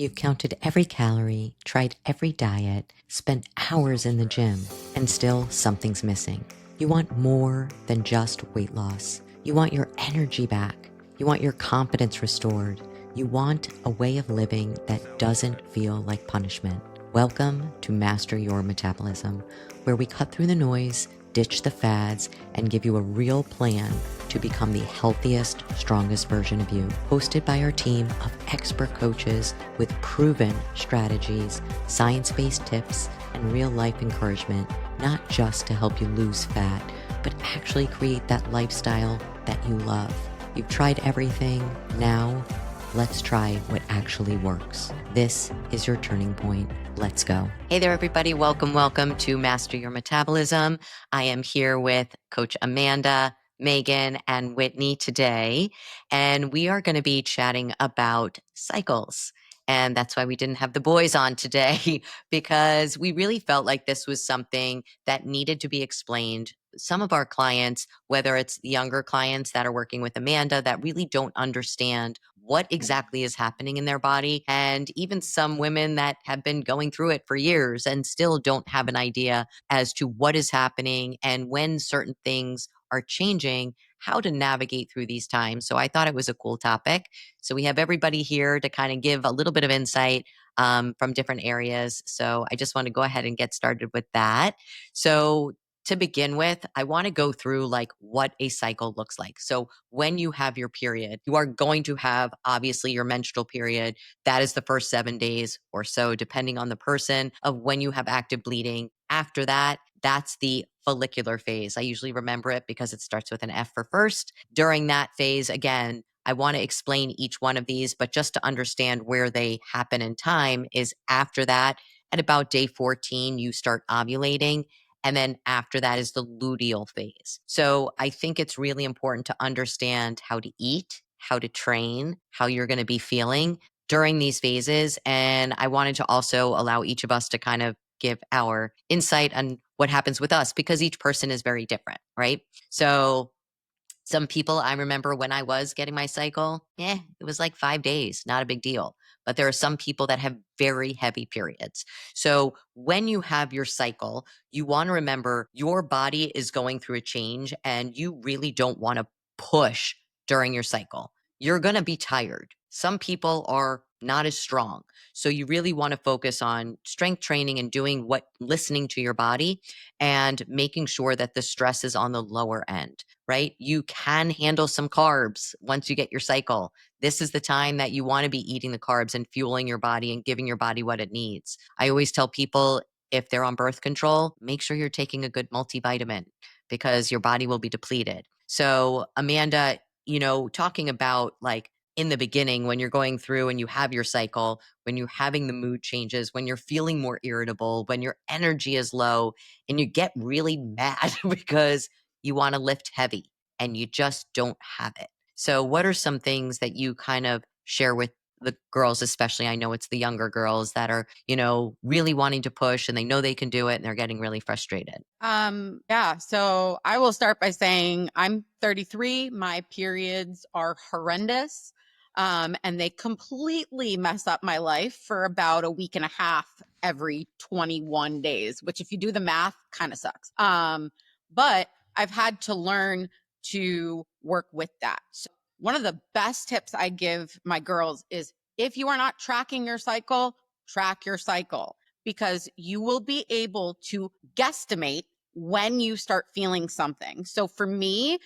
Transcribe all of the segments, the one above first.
You've counted every calorie, tried every diet, spent hours in the gym, and still something's missing. You want more than just weight loss. You want your energy back. You want your confidence restored. You want a way of living that doesn't feel like punishment. Welcome to Master Your Metabolism, where we cut through the noise, ditch the fads, and give you a real plan to become the healthiest, strongest version of you. Hosted by our team of expert coaches with proven strategies, science-based tips, and real-life encouragement, not just to help you lose fat, but actually create that lifestyle that you love. You've tried everything. Now, let's try what actually works. This is your turning point. Let's go. Hey there, everybody. Welcome to Master Your Metabolism. I am here with Coach Amanda, Megan, and Whitney today, and we are going to be chatting about cycles. And that's why we didn't have the boys on today, because we really felt like this was something that needed to be explained. Some of our clients, whether it's the younger clients that are working with Amanda that really don't understand what exactly is happening in their body, and even some women that have been going through it for years and still don't have an idea as to what is happening and when certain things are changing, how to navigate through these times. So I thought it was a cool topic. So we have everybody here to kind of give a little bit of insight from different areas. So I just want to go ahead and get started with that. So to begin with, I want to go through like what a cycle looks like. So when you have your period, you are going to have obviously your menstrual period. That is the first 7 days or so, depending on the person, of when you have active bleeding. After that, that's the follicular phase. I usually remember it because it starts with an F for first. During that phase, again, I want to explain each one of these, but just to understand where they happen in time is after that, at about day 14, you start ovulating. And then after that is the luteal phase. So I think it's really important to understand how to eat, how to train, how you're going to be feeling during these phases. And I wanted to also allow each of us to kind of give our insight on what happens with us, because each person is very different, right? So some people, I remember when I was getting my cycle, it was like 5 days, not a big deal. But there are some people that have very heavy periods. So when you have your cycle, you want to remember your body is going through a change and you really don't want to push during your cycle. You're going to be tired. Some people are not as strong. So you really want to focus on strength training and listening to your body and making sure that the stress is on the lower end, right? You can handle some carbs once you get your cycle. This is the time that you want to be eating the carbs and fueling your body and giving your body what it needs. I always tell people, if they're on birth control, make sure you're taking a good multivitamin because your body will be depleted. So, Amanda, talking about like in the beginning when you're going through and you have your cycle, when you're having the mood changes, when you're feeling more irritable, when your energy is low, and you get really mad because you want to lift heavy and you just don't have it. So what are some things that you kind of share with the girls, especially? I know it's the younger girls that are, really wanting to push and they know they can do it and they're getting really frustrated. Yeah. So I will start by saying I'm 33. My periods are horrendous. And they completely mess up my life for about a week and a half every 21 days, which if you do the math kind of sucks. But I've had to learn to work with that. So one of the best tips I give my girls is if you are not tracking your cycle, track your cycle, because you will be able to guesstimate when you start feeling something. So for me,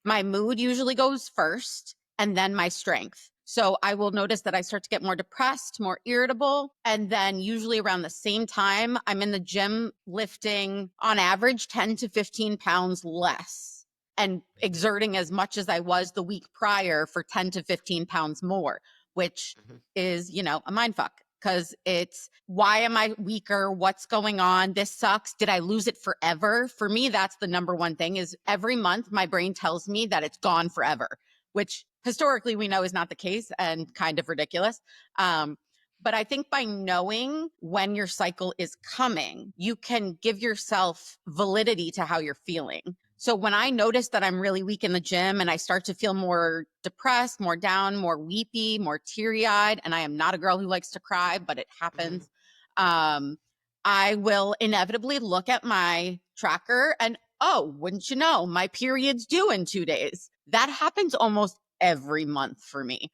my mood usually goes first and then my strength. So I will notice that I start to get more depressed, more irritable. And then usually around the same time, I'm in the gym lifting on average 10 to 15 pounds less and exerting as much as I was the week prior for 10 to 15 pounds more, which is, a mind fuck. Because it's, why am I weaker? What's going on? This sucks. Did I lose it forever? For me, that's the number one thing is every month my brain tells me that it's gone forever, which historically we know is not the case and kind of ridiculous. But I think by knowing when your cycle is coming, you can give yourself validity to how you're feeling. So when I notice that I'm really weak in the gym and I start to feel more depressed, more down, more weepy, more teary eyed, and I am not a girl who likes to cry, but it Mhm. happens, um, I will inevitably look at my tracker and, oh, wouldn't you know, my period's due in 2 days. That happens almost every month for me.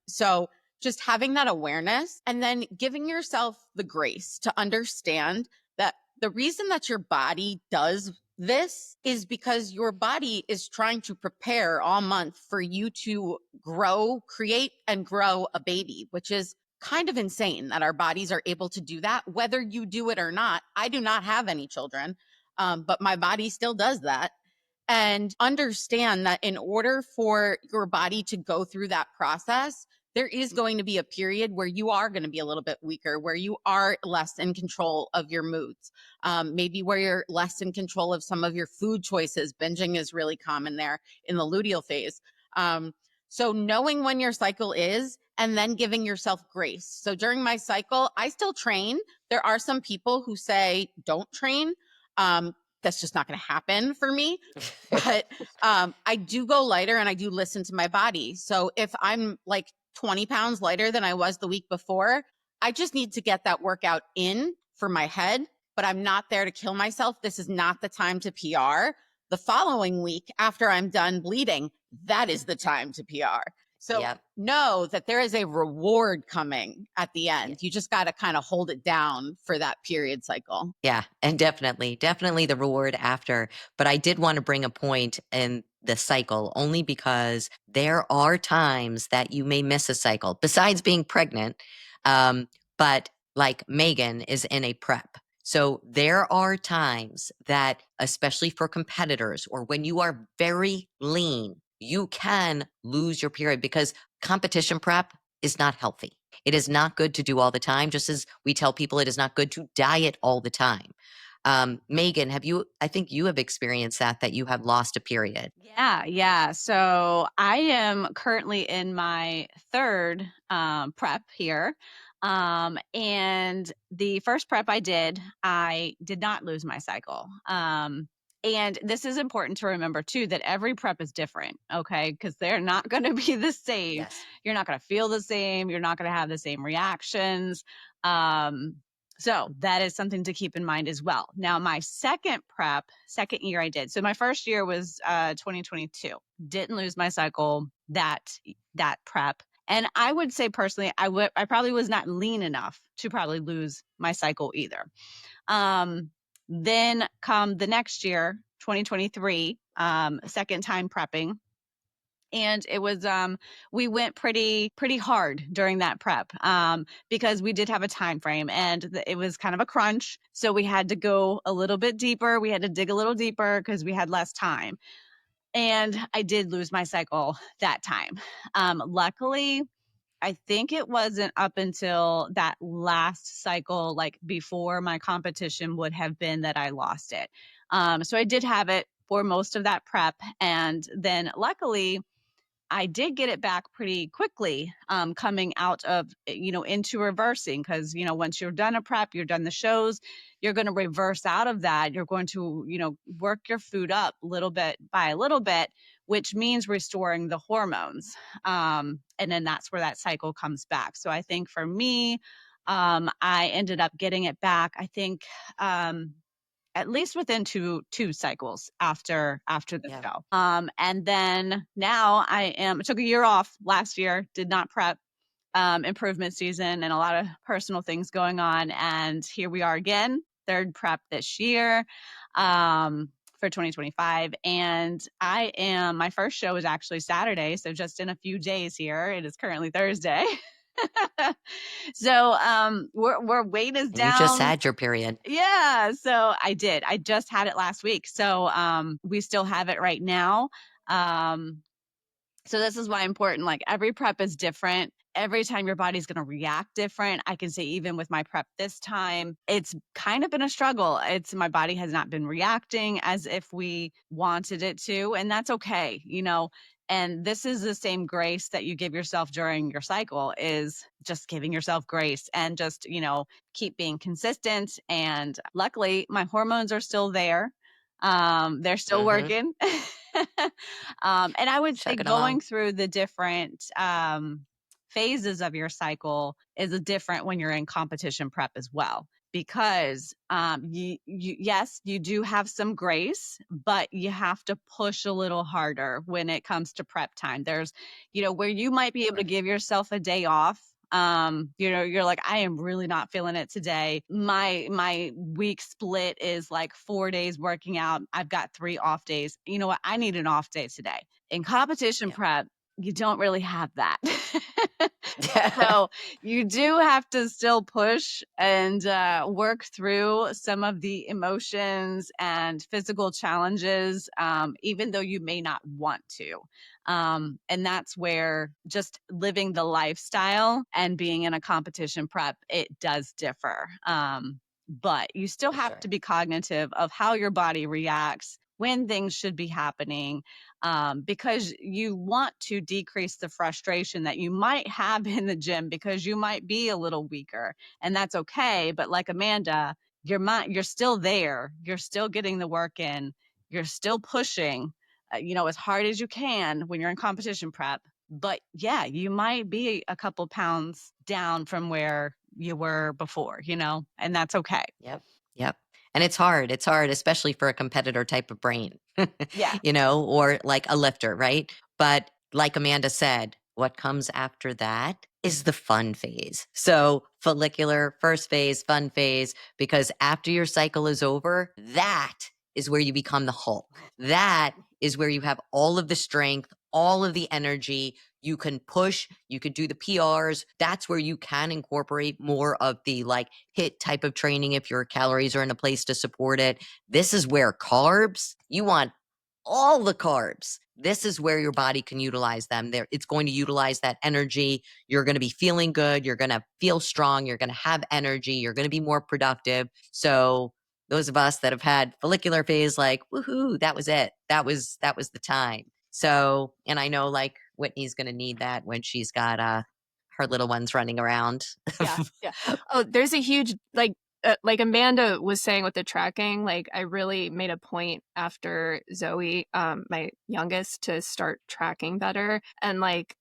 So just having that awareness and then giving yourself the grace to understand that the reason that your body does this is because your body is trying to prepare all month for you to grow, create, and grow a baby, which is kind of insane that our bodies are able to do that, whether you do it or not. I do not have any children, but my body still does that. And understand that in order for your body to go through that process, there is going to be a period where you are going to be a little bit weaker, where you are less in control of your moods, maybe where you're less in control of some of your food choices. Binging is really common there in the luteal phase. So, knowing when your cycle is and then giving yourself grace. So, during my cycle, I still train. There are some people who say, don't train. That's just not going to happen for me. But I do go lighter and I do listen to my body. So if I'm like 20 pounds lighter than I was the week before, I just need to get that workout in for my head, but I'm not there to kill myself. This is not the time to PR. The following week, after I'm done bleeding, that is the time to PR. So Yep. know that there is a reward coming at the Yeah. end. You just got to kind of hold it down for that period cycle. Yeah, and definitely the reward after. But I did want to bring a point in the cycle only because there are times that you may miss a cycle besides being pregnant. Um, but like Megan is in a prep. So there are times that, especially for competitors or when you are very lean, you can lose your period because competition prep is not healthy. It is not good to do all the time, just as we tell people it is not good to diet all the time. Megan, have you, I think you have experienced that you have lost a period. Yeah, yeah. So I am currently in my third prep here. And the first prep I did not lose my cycle. And this is important to remember too that every prep is different, okay? Because they're not going to be the same. Yes. You're not going to feel the same. You're not going to have the same reactions. Um, so that is something to keep in mind as well. Now, my second year I did. So my first year was 2022. Didn't lose my cycle that prep. And I would say personally, I probably was not lean enough to probably lose my cycle either. Um, then come the next year, 2023, second time prepping, and it was we went pretty hard during that prep because we did have a time frame and it was kind of a crunch, so we had to go a little bit deeper, we had to dig a little deeper because we had less time, and I did lose my cycle that time. Luckily, I think it wasn't up until that last cycle, like before my competition would have been, that I lost it. So I did have it for most of that prep, and then luckily I did get it back pretty quickly, coming out of, into reversing. Because, once you're done a prep, you're done the shows, you're going to reverse out of that. You're going to, work your food up little bit by little bit, which means restoring the hormones. And then that's where that cycle comes back. So I think for me, I ended up getting it back, I think, at least within two cycles after the Yeah. show. And then now I took a year off last year, did not prep, improvement season and a lot of personal things going on. And here we are again, third prep this year, for 2025. And my first show is actually Saturday. So just in a few days here, it is currently Thursday. So we're weight is And you just down. had your period. Yeah, so I did. I just had it last week. So we still have it right now. Um so this is why important, like every prep is different. Every time your body's going to react different. I can say even with my prep this time, it's kind of been a struggle. It's my body has not been reacting as if we wanted it to, and that's okay, And this is the same grace that you give yourself during your cycle, is just giving yourself grace and just, keep being consistent. And luckily, my hormones are still there. They're still Mm-hmm. working. And I would say Chugging going along. through the different phases of your cycle is a different when you're in competition prep as well. Because yes, you do have some grace, but you have to push a little harder when it comes to prep time. There's, where you might be able to give yourself a day off. You're like, I am really not feeling it today. My week split is like 4 days working out. I've got 3 off days. You know what? I need an off day today. In competition Yep. prep, you don't really have that. Yeah. So you do have to still push and work through some of the emotions and physical challenges, even though you may not want to. And that's where just living the lifestyle and being in a competition prep, it does differ. But you still For have sure. to be cognitive of how your body reacts, when things should be happening, because you want to decrease the frustration that you might have in the gym because you might be a little weaker, and that's okay. But like Amanda, you're still there, you're still getting the work in, you're still pushing, as hard as you can when you're in competition prep. But yeah, you might be a couple pounds down from where you were before, and that's okay. Yep. Yep. And it's hard. It's hard, especially for a competitor type of brain, Yeah. or like a lifter, right? But like Amanda said, what comes after that is the fun phase. So, follicular, first phase, fun phase, because after your cycle is over, that is where you become the Hulk. That is where you have all of the strength, all of the energy. You can push, you could do the PRs. That's where you can incorporate more of the like hit type of training if your calories are in a place to support it. This is where carbs, you want all the carbs. This is where your body can utilize them. There, it's going to utilize that energy. You're going to be feeling good. You're going to feel strong. You're going to have energy. You're going to be more productive. So those of us that have had follicular phase, like, woohoo, that was it. That was the time. So, and I know like Whitney's going to need that when she's got her little ones running around. Yeah, yeah. Oh, there's a huge like Amanda was saying with the tracking, like I really made a point after Zoe, my youngest, to start tracking better. And like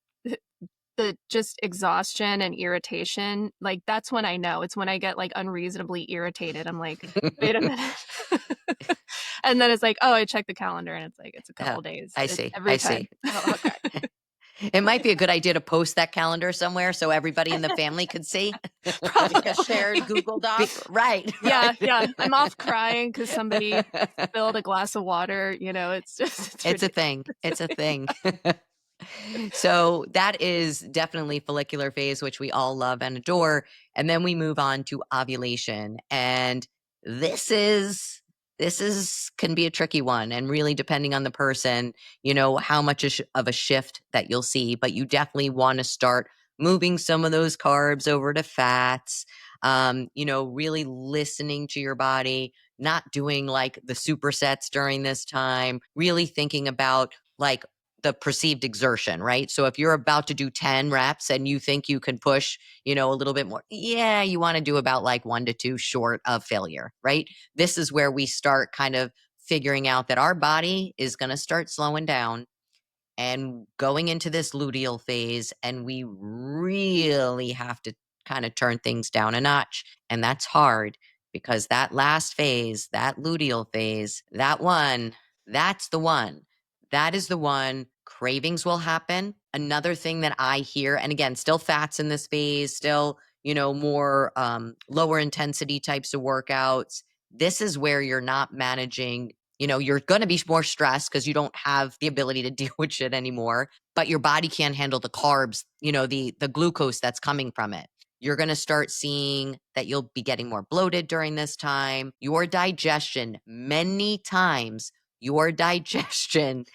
the just exhaustion and irritation, like that's when I know. It's when I get like unreasonably irritated. I'm like, wait a minute. And then it's like, oh, I check the calendar and it's like it's a Oh, couple days. I It's see. I every time. see. Oh, okay. It might be a good idea to post that calendar somewhere so everybody in the family could see. Like a Probably. shared Google Doc. Right, Yeah, right. yeah. I'm off crying because somebody spilled a glass of water. It's just it's It's a ridiculous. thing. It's a thing. So that is definitely follicular phase, which we all love and adore. And then we move on to ovulation. And this is can be a tricky one, and really depending on the person, how much of a shift that you'll see. But you definitely want to start moving some of those carbs over to fats. Really listening to your body, not doing like the supersets during this time, really thinking about like the perceived exertion, right? So if you're about to do 10 reps and you think you can push, a little bit more, yeah, you want to do about like 1 to 2 short of failure, right? This is where we start kind of figuring out that our body is going to start slowing down and going into this luteal phase, and we really have to kind of turn things down a notch. And that's hard because that last phase, that luteal phase, that's the one. That is the one. Cravings will happen. Another thing that I hear, and again, still fats in this phase, still, more lower intensity types of workouts. This is where you're not managing, you're going to be more stressed because you don't have the ability to deal with shit anymore, but your body can't handle the carbs, the glucose that's coming from it. You're going to start seeing that you'll be getting more bloated during this time. Your digestion, many times, your digestion,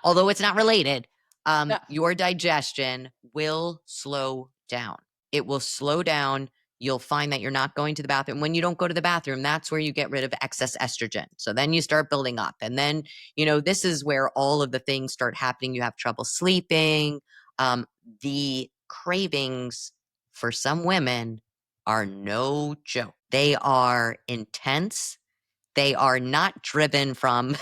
although it's not related, Yeah. your digestion will slow down. It will slow down. You'll find that you're not going to the bathroom. When you don't go to the bathroom, that's where you get rid of excess estrogen. So then you start building up. And then, this is where all of the things start happening. You have trouble sleeping. The cravings for some women are no joke. They are intense. They are not driven from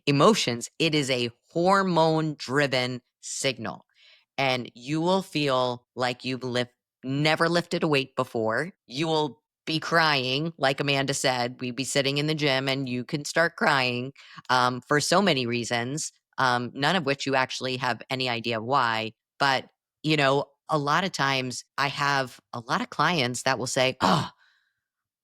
emotions. It is a hormone driven signal. And you will feel like you've never lifted a weight before. You will be crying, like Amanda said. We'd be sitting in the gym and you can start crying for so many reasons, none of which you actually have any idea why. But, a lot of times I have a lot of clients that will say, "Oh,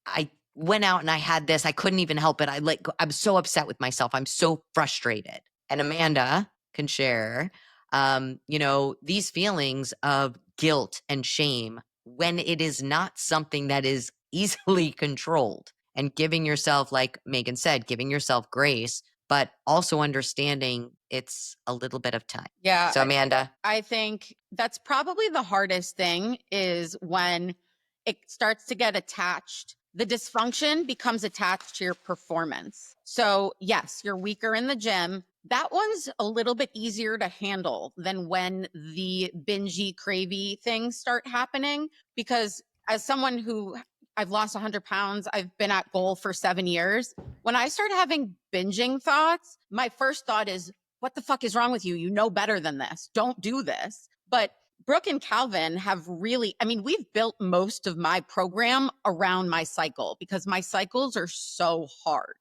I went out and I had this. I couldn't even help it. I'm so upset with myself. I'm so frustrated." And Amanda can share, these feelings of guilt and shame when it is not something that is easily controlled, and giving yourself, like Megan said, giving yourself grace, but also understanding it's a little bit of time. Yeah, So Amanda. I think that's probably the hardest thing, is when it starts to get attached. The dysfunction becomes attached to your performance. So, yes, you're weaker in the gym. That one's a little bit easier to handle than when the bingey, cravey things start happening. Because as someone who I've lost 100 pounds, I've been at goal for 7 years. When I start having binging thoughts, my first thought is, what the fuck is wrong with you? You know better than this. Don't do this. But Brooke and Calvin have really, we've built most of my program around my cycle, because my cycles are so hard.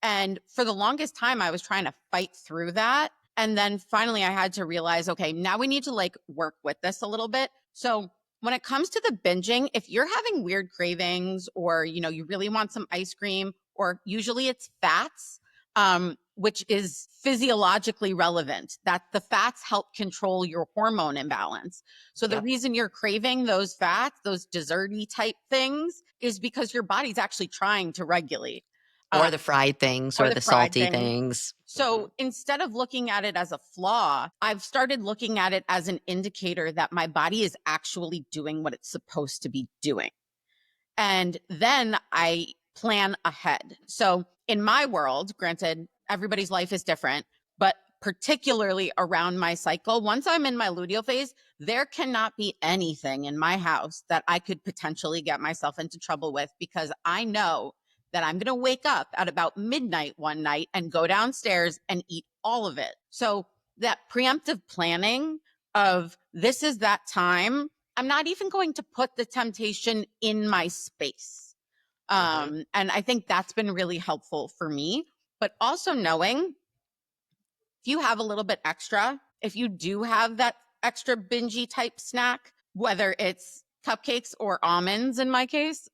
And for the longest time, I was trying to fight through that. And then finally, I had to realize, okay, now we need to work with this a little bit. So when it comes to the binging, if you're having weird cravings, or, you really want some ice cream, or usually it's fats, which is physiologically relevant, that the fats help control your hormone imbalance. So the reason you're craving those fats, those desserty type things, is because your body's actually trying to regulate. Or the fried things, or the salty things. So instead of looking at it as a flaw, I've started looking at it as an indicator that my body is actually doing what it's supposed to be doing. And then I plan ahead. So in my world, granted, everybody's life is different, but particularly around my cycle, once I'm in my luteal phase, there cannot be anything in my house that I could potentially get myself into trouble with, because I know that I'm going to wake up at about midnight one night and go downstairs and eat all of it. So that preemptive planning of, this is that time, I'm not even going to put the temptation in my space. And I think that's been really helpful for me. But also knowing, if you have a little bit extra, if you do have that extra bingey type snack, whether it's cupcakes or almonds in my case,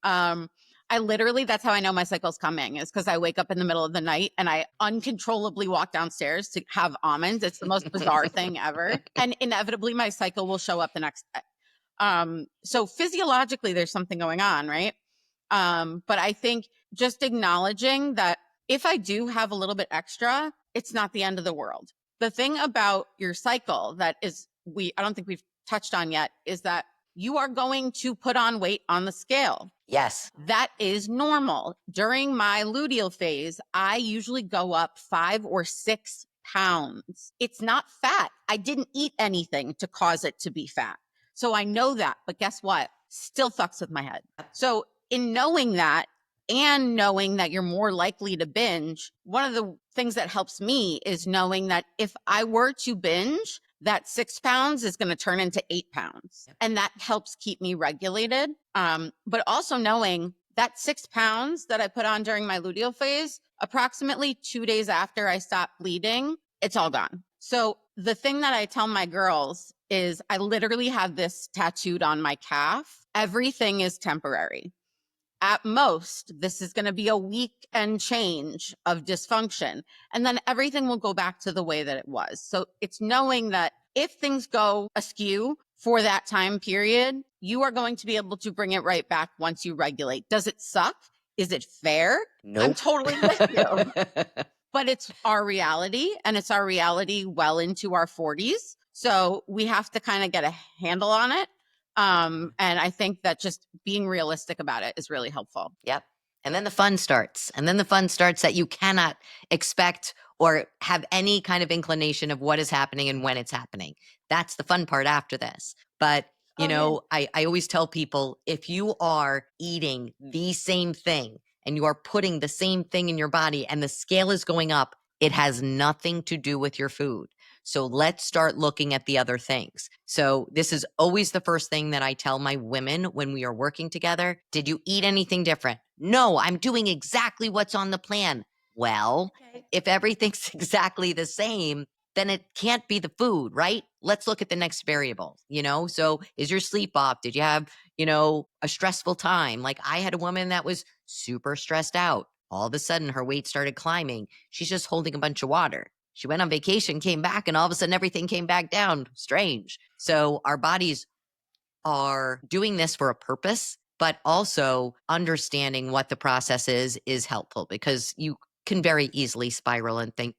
I literally, that's how I know my cycle's coming, is because I wake up in the middle of the night and I uncontrollably walk downstairs to have almonds. It's the most bizarre thing ever. And inevitably my cycle will show up the next day. So physiologically, there's something going on, right? But I think just acknowledging that if I do have a little bit extra, it's not the end of the world. The thing about your cycle that is, I don't think we've touched on yet, is that you are going to put on weight on the scale. Yes. That is normal. During my luteal phase, I usually go up 5 or 6 pounds. It's not fat. I didn't eat anything to cause it to be fat. So I know that, but guess what? Still fucks with my head. So in knowing that, and knowing that you're more likely to binge, one of the things that helps me is knowing that if I were to binge, that 6 pounds is going to turn into 8 pounds. And that helps keep me regulated. But also knowing that 6 pounds that I put on during my luteal phase, approximately 2 days after I stopped bleeding, it's all gone. So the thing that I tell my girls is, I literally have this tattooed on my calf. Everything is temporary. At most, this is going to be a week and change of dysfunction. And then everything will go back to the way that it was. So it's knowing that if things go askew for that time period, you are going to be able to bring it right back once you regulate. Does it suck? Is it fair? Nope. I'm totally with you. But it's our reality, and it's our reality well into our 40s. So we have to kind of get a handle on it. And I think that just being realistic about it is really helpful. Yep. And then the fun starts. And then the fun starts that you cannot expect or have any kind of inclination of what is happening and when it's happening. That's the fun part after this. But, I always tell people, if you are eating the same thing and you are putting the same thing in your body and the scale is going up, it has nothing to do with your food. So let's start looking at the other things. So this is always the first thing that I tell my women when we are working together. Did you eat anything different? No, I'm doing exactly what's on the plan. Well, if everything's exactly the same, then it can't be the food, right? Let's look at the next variable, So is your sleep off? Did you have, a stressful time? Like I had a woman that was super stressed out. All of a sudden her weight started climbing. She's just holding a bunch of water. She went on vacation, came back, and all of a sudden everything came back down. Strange. So our bodies are doing this for a purpose, but also understanding what the process is helpful because you can very easily spiral and think,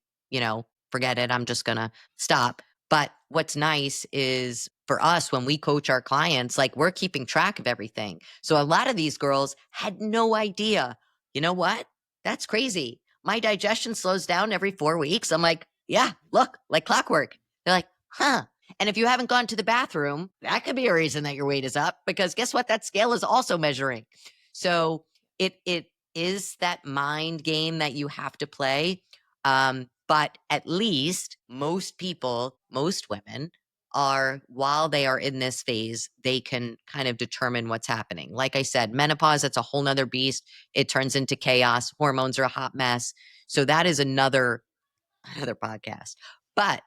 forget it, I'm just going to stop. But what's nice is for us, when we coach our clients, like we're keeping track of everything. So a lot of these girls had no idea, you know what? That's crazy. My digestion slows down every 4 weeks. I'm like, yeah, look, like clockwork. They're like, huh. And if you haven't gone to the bathroom, that could be a reason that your weight is up because guess what? That scale is also measuring. So it is that mind game that you have to play. But at least most people, most women are, while they are in this phase, they can kind of determine what's happening. Like I said, menopause, that's a whole nother beast. It turns into chaos. Hormones are a hot mess. So that is another podcast. But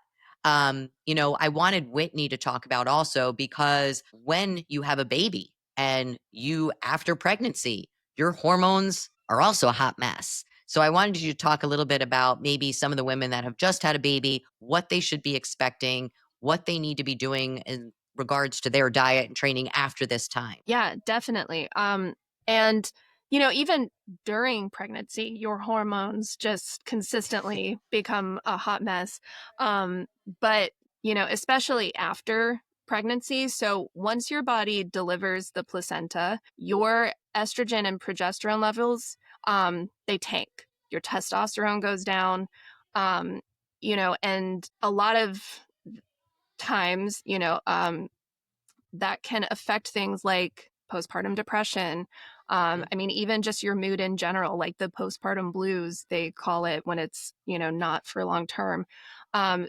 I wanted Whitney to talk about also because when you have a baby and you after pregnancy, your hormones are also a hot mess. So I wanted you to talk a little bit about maybe some of the women that have just had a baby, what they should be expecting, what they need to be doing in regards to their diet and training after this time. Yeah, definitely. And even during pregnancy, your hormones just consistently become a hot mess. But especially after pregnancy. So once your body delivers the placenta, your estrogen and progesterone levels, they tank. Your testosterone goes down. And a lot of times, that can affect things like postpartum depression. I mean, even just your mood in general, like the postpartum blues, they call it when it's, not for long term.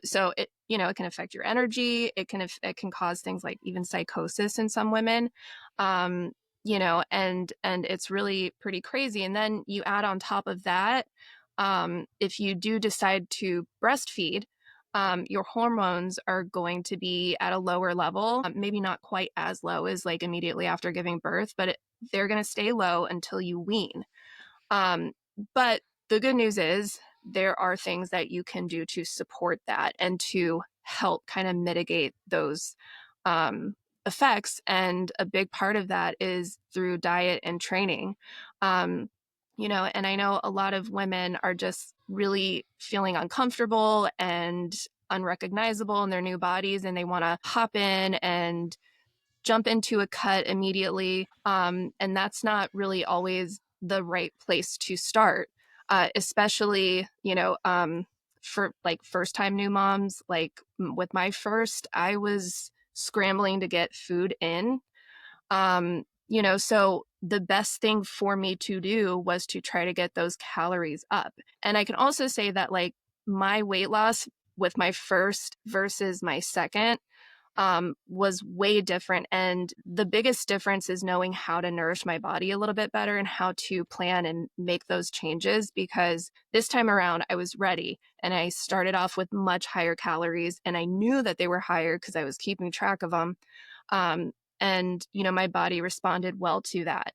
So it can affect your energy. It can cause things like even psychosis in some women. And it's really pretty crazy. And then you add on top of that, if you do decide to breastfeed, your hormones are going to be at a lower level, maybe not quite as low as like immediately after giving birth, but they're going to stay low until you wean. But the good news is there are things that you can do to support that and to help kind of mitigate those effects. And a big part of that is through diet and training. And I know a lot of women are just really feeling uncomfortable and unrecognizable in their new bodies, and they want to hop in and jump into a cut immediately. And that's not really always the right place to start, especially, for like first time new moms. Like with my first, I was scrambling to get food in. So the best thing for me to do was to try to get those calories up. And I can also say that like my weight loss with my first versus my second was way different. And the biggest difference is knowing how to nourish my body a little bit better and how to plan and make those changes, because this time around I was ready and I started off with much higher calories and I knew that they were higher because I was keeping track of them. And my body responded well to that.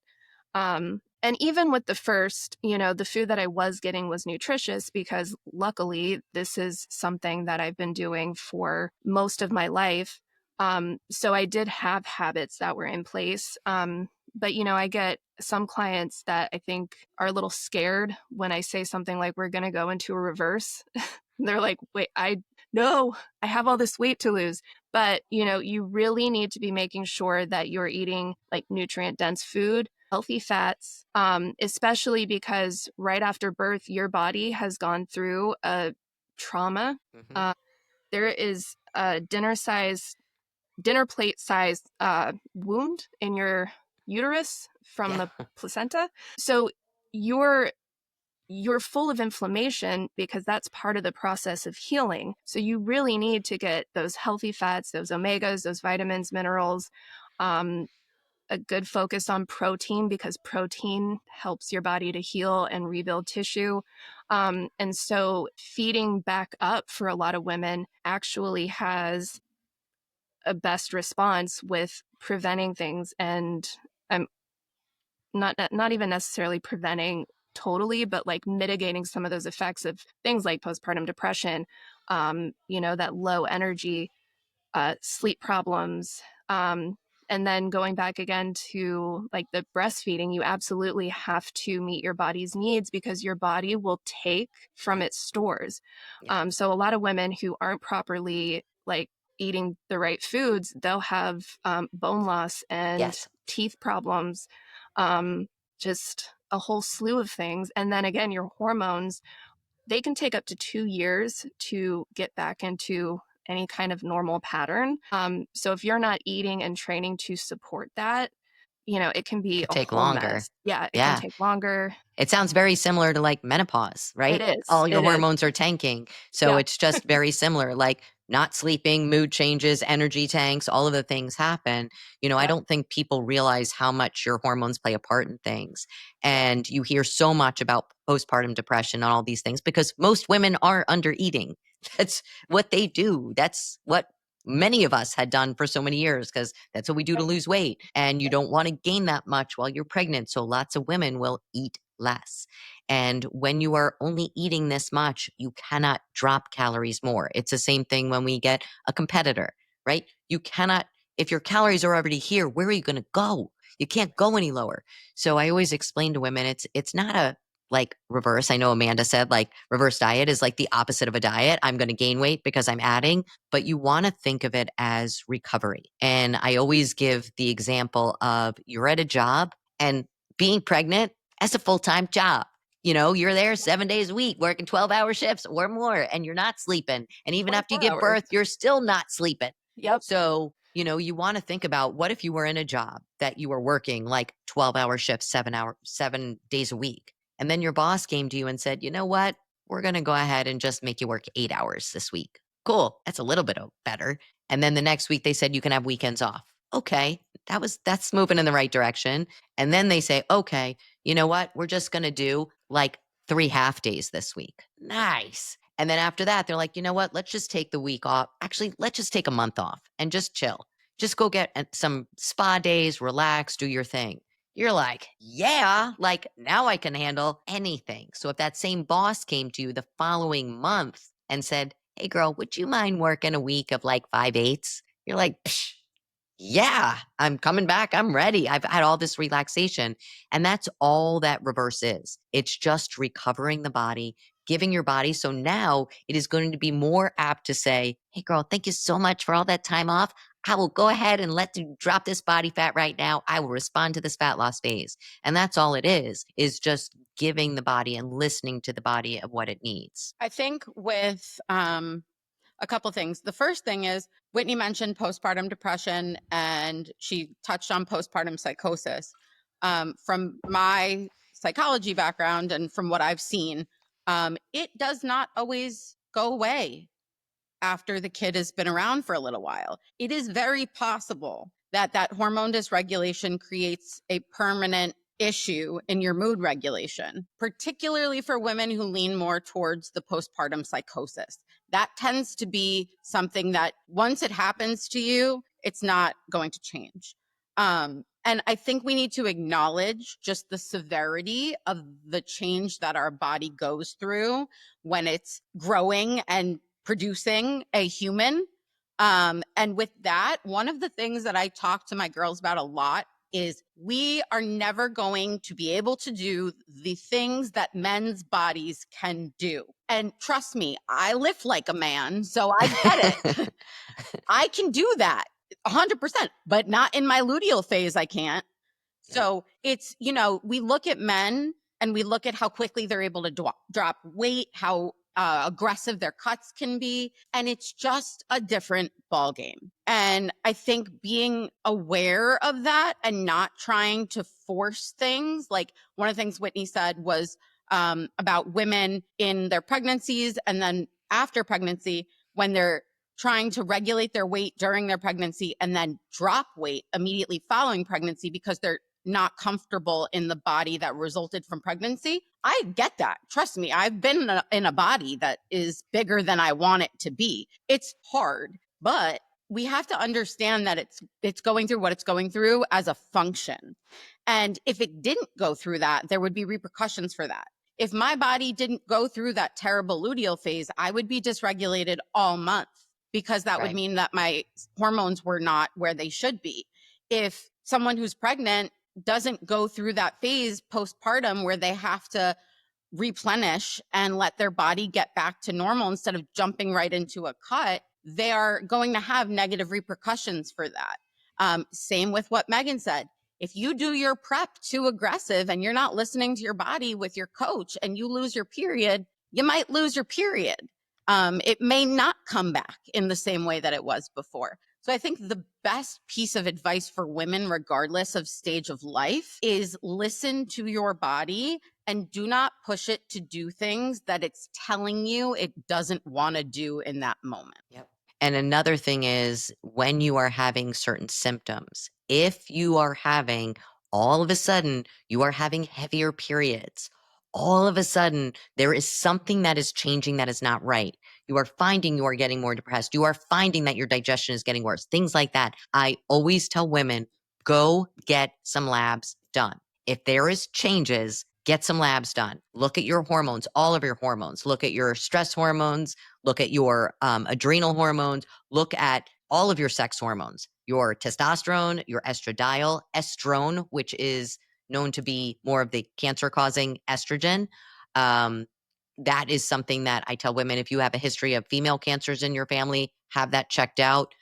And even with the first, the food that I was getting was nutritious because luckily this is something that I've been doing for most of my life. So I did have habits that were in place. But I get some clients that I think are a little scared when I say something like we're going to go into a reverse. They're like, wait, I have all this weight to lose. But, you really need to be making sure that you're eating like nutrient dense food, healthy fats, especially because right after birth, your body has gone through a trauma. Mm-hmm. There is a dinner plate size wound in your uterus from the placenta. So you're full of inflammation because that's part of the process of healing. So you really need to get those healthy fats, those omegas, those vitamins, minerals, a good focus on protein because protein helps your body to heal and rebuild tissue. And so feeding back up for a lot of women actually has a best response with preventing things. And I'm not even necessarily preventing totally, but like mitigating some of those effects of things like postpartum depression, that low energy, sleep problems. And then going back again to like the breastfeeding, you absolutely have to meet your body's needs because your body will take from its stores. Yeah. So a lot of women who aren't properly like eating the right foods, they'll have bone loss and Yes. teeth problems, just a whole slew of things. And then again, your hormones, they can take up to 2 years to get back into any kind of normal pattern. So if you're not eating and training to support that, it can be Could a take whole longer. mess. Yeah, it can Yeah. take longer. It sounds very similar to like menopause, right? It is. All your It is. hormones are tanking. So Yeah. it's just very similar, like not sleeping, mood changes, energy tanks, all of the things happen. I Yeah. don't think people realize how much your hormones play a part in things. And you hear so much about postpartum depression and all these things because most women are under eating. That's what they do. That's what many of us had done for so many years because that's what we do to lose weight. And you don't want to gain that much while you're pregnant. So lots of women will eat less. And when you are only eating this much, you cannot drop calories more. It's the same thing when we get a competitor, right? You cannot, if your calories are already here, where are you going to go? You can't go any lower. So I always explain to women, it's not a like reverse. I know Amanda said like reverse diet is like the opposite of a diet. I'm going to gain weight because I'm adding, but you want to think of it as recovery. And I always give the example of you're at a job and being pregnant as a full-time job. You're there 7 days a week, working 12-hour shifts or more, and you're not sleeping. And even after you 24 give hours. birth, you're still not sleeping. Yep. So, you want to think about what if you were in a job that you were working like 12-hour shifts, 7 days a week. And then your boss came to you and said, you know what? We're going to go ahead and just make you work 8 hours this week. Cool. That's a little bit better. And then the next week they said you can have weekends off. Okay. That's moving in the right direction. And then they say, okay, you know what? We're just going to do like 3 half days this week. Nice. And then after that, they're like, you know what? Let's just take the week off. Actually, let's just take a month off and just chill. Just go get some spa days, relax, do your thing. You're like, yeah, like now I can handle anything. So if that same boss came to you the following month and said, hey girl, would you mind working a week of like 5/8? You're like, psh, yeah, I'm coming back. I'm ready. I've had all this relaxation. And that's all that reverse is. It's just recovering the body, giving your body. So now it is going to be more apt to say, hey, girl, thank you so much for all that time off. I will go ahead and let you drop this body fat right now. I will respond to this fat loss phase. And that's all it is just giving the body and listening to the body of what it needs. I think with a couple things. The first thing is Whitney mentioned postpartum depression and she touched on postpartum psychosis. From my psychology background and from what I've seen, it does not always go away after the kid has been around for a little while. It is very possible that that hormone dysregulation creates a permanent issue in your mood regulation, particularly for women who lean more towards the postpartum psychosis. That tends to be something that once it happens to you, it's not going to change. And I think we need to acknowledge just the severity of the change that our body goes through when it's growing and producing a human. And with that, one of the things that I talk to my girls about a lot is we are never going to be able to do the things that men's bodies can do. And trust me, I lift like a man, so I get it. I can do that 100%, but not in my luteal phase, I can't. So it's, we look at men and we look at how quickly they're able to drop weight, how aggressive their cuts can be. And it's just a different ballgame. And I think being aware of that and not trying to force things, like one of the things Whitney said was about women in their pregnancies and then after pregnancy, when they're trying to regulate their weight during their pregnancy and then drop weight immediately following pregnancy because they're not comfortable in the body that resulted from pregnancy. I get that. Trust me, I've been in a body that is bigger than I want it to be. It's hard, but we have to understand that it's going through what it's going through as a function. And if it didn't go through that, there would be repercussions for that. If my body didn't go through that terrible luteal phase, I would be dysregulated all month because that would mean that my hormones were not where they should be. If someone who's pregnant doesn't go through that phase postpartum where they have to replenish and let their body get back to normal instead of jumping right into a cut, they are going to have negative repercussions for that. Same with what Megan said. If you do your prep too aggressive and you're not listening to your body with your coach and you lose your period, you might lose your period. It may not come back in the same way that it was before. So I think the best piece of advice for women, regardless of stage of life, is listen to your body and do not push it to do things that it's telling you it doesn't want to do in that moment. Yep. And another thing is when you are having certain symptoms, if you are having all of a sudden you are having heavier periods, all of a sudden there is something that is changing that is not right. You are finding you are getting more depressed. You are finding that your digestion is getting worse, things like that. I always tell women, go get some labs done. If there is changes, get some labs done. Look at your hormones, all of your hormones. Look at your stress hormones. Look at your adrenal hormones. Look at all of your sex hormones, your testosterone, your estradiol, estrone, which is known to be more of the cancer-causing estrogen. That is something that I tell women, if you have a history of female cancers in your family, have that checked out.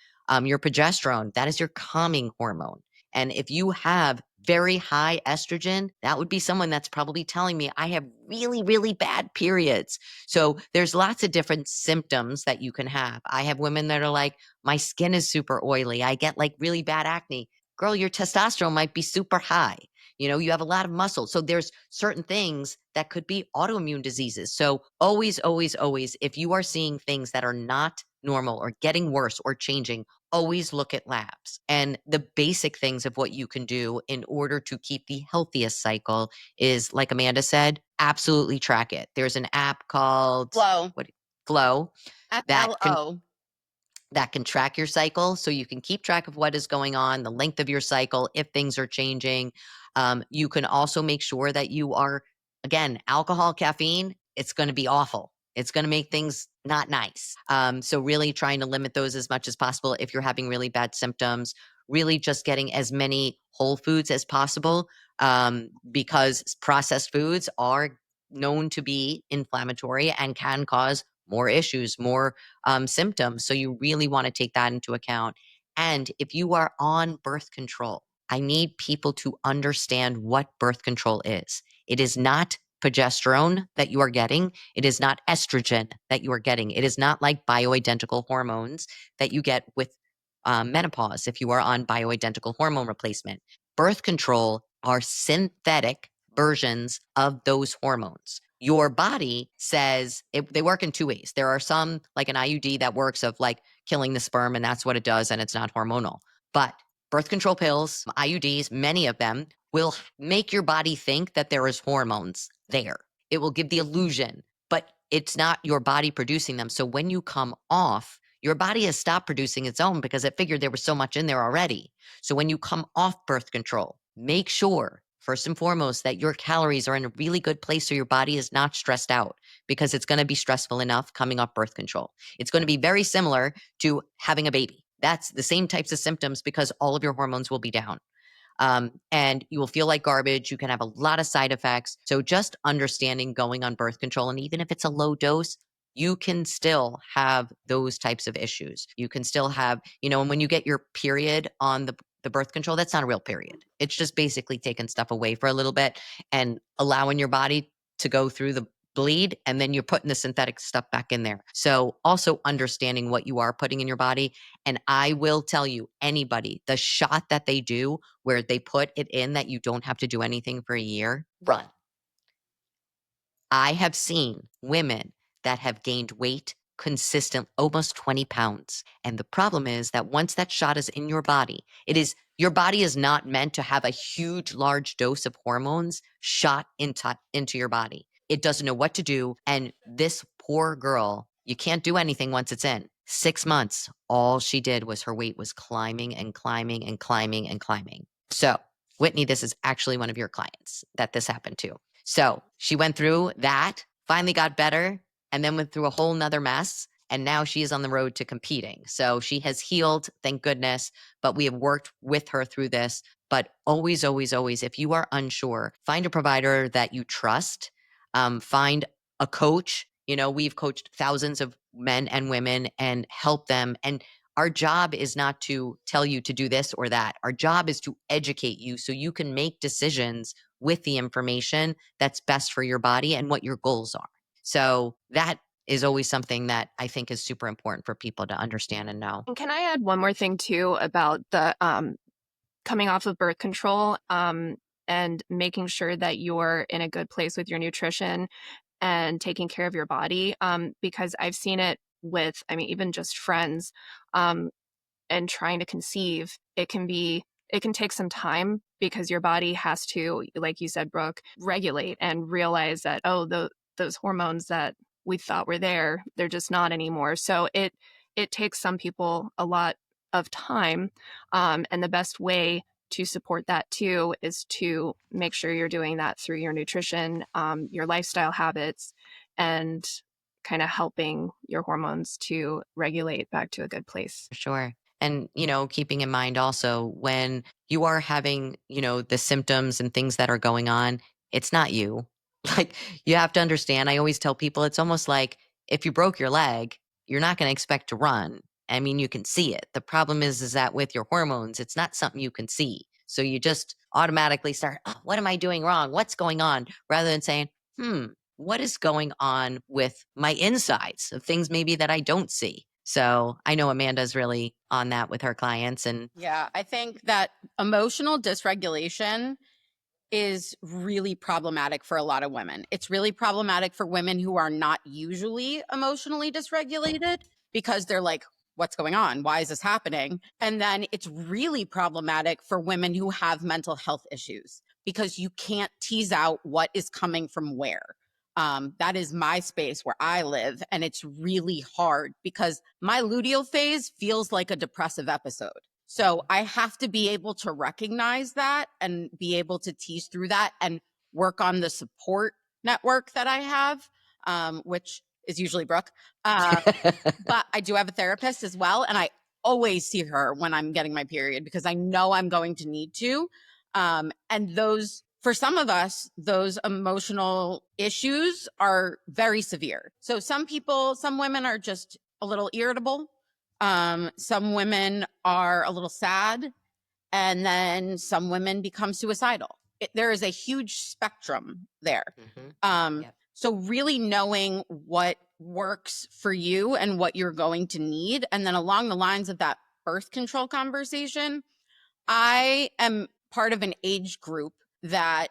Your progesterone, that is your calming hormone. And if you have very high estrogen, that would be someone that's probably telling me, I have really, really bad periods. So there's lots of different symptoms that you can have. I have women that are like, my skin is super oily. I get like really bad acne. Girl, your testosterone might be super high. You know, you have a lot of muscle. So there's certain things that could be autoimmune diseases. So always, always, always, if you are seeing things that are not normal or getting worse or changing, always look at labs. And the basic things of what you can do in order to keep the healthiest cycle is, like Amanda said, absolutely track it. There's an app called Flow that can FLO. that can track your cycle, so you can keep track of what is going on, the length of your cycle, if things are changing. You can also make sure that you are, again, alcohol, caffeine, it's going to be awful. It's going to make things not nice. So really trying to limit those as much as possible if you're having really bad symptoms, really just getting as many whole foods as possible, because processed foods are known to be inflammatory and can cause more issues, more symptoms. So you really want to take that into account. And if you are on birth control, I need people to understand what birth control is. It is not progesterone that you are getting. It is not estrogen that you are getting. It is not like bioidentical hormones that you get with menopause if you are on bioidentical hormone replacement. Birth control are synthetic versions of those hormones. Your body says they work in two ways. There are some, like an IUD, that works of like killing the sperm, and that's what it does, and it's not hormonal. But birth control pills, IUDs, many of them will make your body think that there is hormones there. It will give the illusion, but it's not your body producing them. So when you come off, your body has stopped producing its own because it figured there was so much in there already. So when you come off birth control, make sure, first and foremost, that your calories are in a really good place so your body is not stressed out, because it's going to be stressful enough coming off birth control. It's going to be very similar to having a baby. That's the same types of symptoms because all of your hormones will be down. And you will feel like garbage. You can have a lot of side effects. So just understanding going on birth control, and even if it's a low dose, you can still have those types of issues. You can still have, and when you get your period on the birth control, that's not a real period. It's just basically taking stuff away for a little bit and allowing your body to go through the bleed, and then you're putting the synthetic stuff back in there. So also understanding what you are putting in your body. And I will tell you, anybody, the shot that they do where they put it in that you don't have to do anything for a year, run. I have seen women that have gained weight consistent, almost 20 pounds. And the problem is that once that shot is in your body, your body is not meant to have a huge, large dose of hormones shot into your body. It doesn't know what to do. And this poor girl, you can't do anything once it's in. 6 months, all she did was her weight was climbing and climbing and climbing and climbing. So, Whitney, this is actually one of your clients that this happened to. So she went through that, finally got better, and then went through a whole nother mess. And now she is on the road to competing. So she has healed, thank goodness. But we have worked with her through this. But always, always, always, if you are unsure, find a provider that you trust. Find a coach. You know, we've coached thousands of men and women and help them. And our job is not to tell you to do this or that. Our job is to educate you so you can make decisions with the information that's best for your body and what your goals are. So that is always something that I think is super important for people to understand and know. And can I add one more thing too about the coming off of birth control and making sure that you're in a good place with your nutrition and taking care of your body? Because I've seen it with, I mean, even just friends and trying to conceive, it can take some time because your body has to, like you said, Brooke, regulate and realize that, oh, those hormones that we thought were there, they're just not anymore. So it takes some people a lot of time. And the best way to support that too is to make sure you're doing that through your nutrition, your lifestyle habits, and kind of helping your hormones to regulate back to a good place. Sure. And, keeping in mind also when you are having, the symptoms and things that are going on, it's not you. Like, you have to understand, I always tell people it's almost like if you broke your leg, you're not going to expect to run. I mean, you can see it. The problem is that with your hormones, it's not something you can see. So you just automatically start, oh, what am I doing wrong? What's going on? Rather than saying, what is going on with my insides of things maybe that I don't see? So I know Amanda's really on that with her clients. And Yeah, I think that emotional dysregulation is really problematic for a lot of women. It's really problematic for women who are not usually emotionally dysregulated because they're like, what's going on? Why is this happening? And then it's really problematic for women who have mental health issues because you can't tease out what is coming from where. That is my space where I live. And it's really hard because my luteal phase feels like a depressive episode. So I have to be able to recognize that and be able to tease through that and work on the support network that I have, which is usually Brooke. But I do have a therapist as well. And I always see her when I'm getting my period because I know I'm going to need to. And for some of us, those emotional issues are very severe. So some women are just a little irritable. Some women are a little sad, and then some women become suicidal. There is a huge spectrum there. Yep. So really knowing what works for you and what you're going to need. And then along the lines of that birth control conversation, I am part of an age group that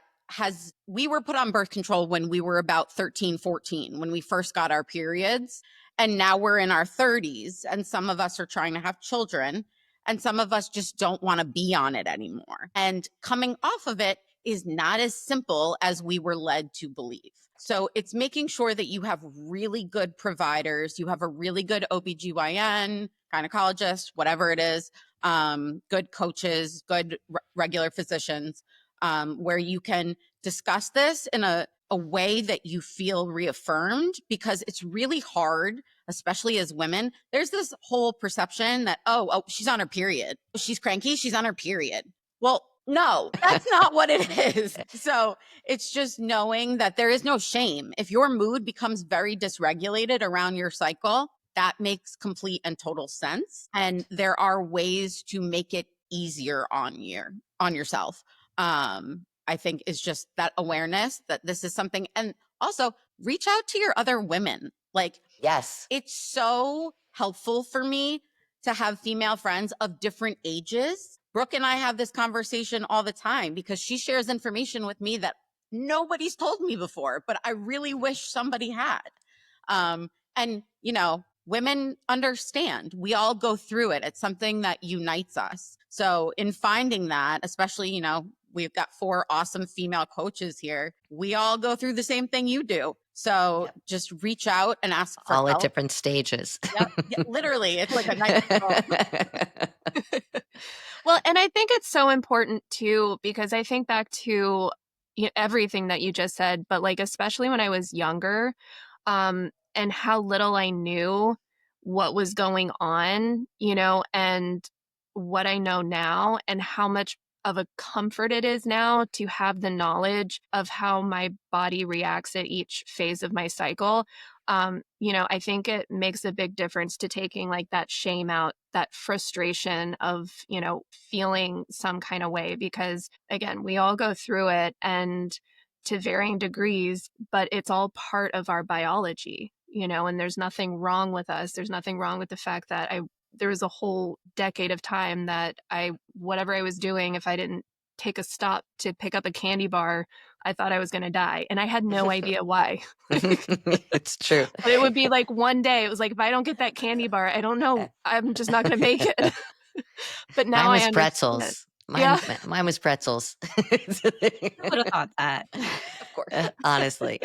we were put on birth control when we were about 13, 14, when we first got our periods. And now we're in our 30s, and some of us are trying to have children, and some of us just don't want to be on it anymore. And coming off of it is not as simple as we were led to believe. So it's making sure that you have really good providers, you have a really good OBGYN, gynecologist, whatever it is, good coaches, good regular physicians, where you can discuss this in a way that you feel reaffirmed, because it's really hard, especially as women. There's this whole perception that, oh, she's on her period. She's cranky. She's on her period. Well, no, that's not what it is. So it's just knowing that there is no shame. If your mood becomes very dysregulated around your cycle, that makes complete and total sense. And there are ways to make it easier on yourself. I think is just that awareness that this is something. And also reach out to your other women. Like, Yes. it's so helpful for me to have female friends of different ages. Brooke and I have this conversation all the time because she shares information with me that nobody's told me before, but I really wish somebody had. And, you know, women understand. We all go through it. It's something that unites us. So in finding that, especially, you know, we've got 4 awesome female coaches here. We all go through the same thing you do. So just reach out and ask for All at help. different stages. Yep. Yeah, literally, it's like a nice Well, and I think it's so important too, because I think back to everything that you just said, but like, especially when I was younger, and how little I knew what was going on, you know, and what I know now, and how much of a comfort it is now to have the knowledge of how my body reacts at each phase of my cycle. You know, I think it makes a big difference to taking like that shame out, that frustration of, you know, feeling some kind of way, because again, we all go through it and to varying degrees, but it's all part of our biology, you know, and there's nothing wrong with us. There's nothing wrong with the fact that there was a whole decade of time that whatever I was doing, if I didn't take a stop to pick up a candy bar, I thought I was going to die. And I had no idea why. It's true. But it would be like one day, it was like, if I don't get that candy bar, I don't know, I'm just not going to make it. But now Mine was I understand pretzels. it. Mine was pretzels. I would have thought that. of course. Honestly.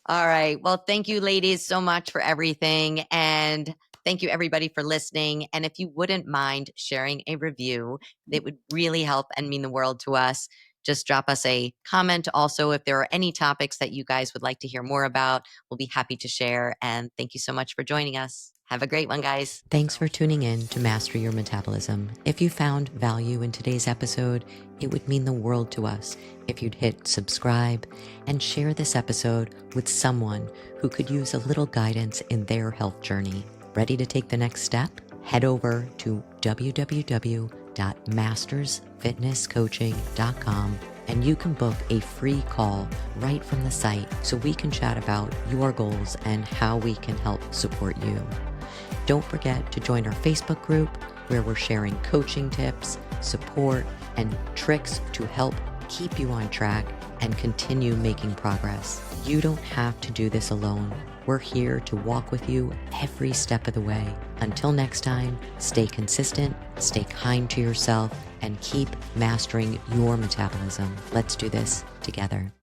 All right. Well, thank you, ladies, so much for everything. And thank you, everybody, for listening. And if you wouldn't mind sharing a review, it would really help and mean the world to us. Just drop us a comment. Also, if there are any topics that you guys would like to hear more about, we'll be happy to share. And thank you so much for joining us. Have a great one, guys. Thanks for tuning in to Master Your Metabolism. If you found value in today's episode, it would mean the world to us if you'd hit subscribe and share this episode with someone who could use a little guidance in their health journey. Ready to take the next step? Head over to www.mastersfitnesscoaching.com and you can book a free call right from the site so we can chat about your goals and how we can help support you. Don't forget to join our Facebook group where we're sharing coaching tips, support, and tricks to help keep you on track and continue making progress. You don't have to do this alone. We're here to walk with you every step of the way. Until next time, stay consistent, stay kind to yourself, and keep mastering your metabolism. Let's do this together.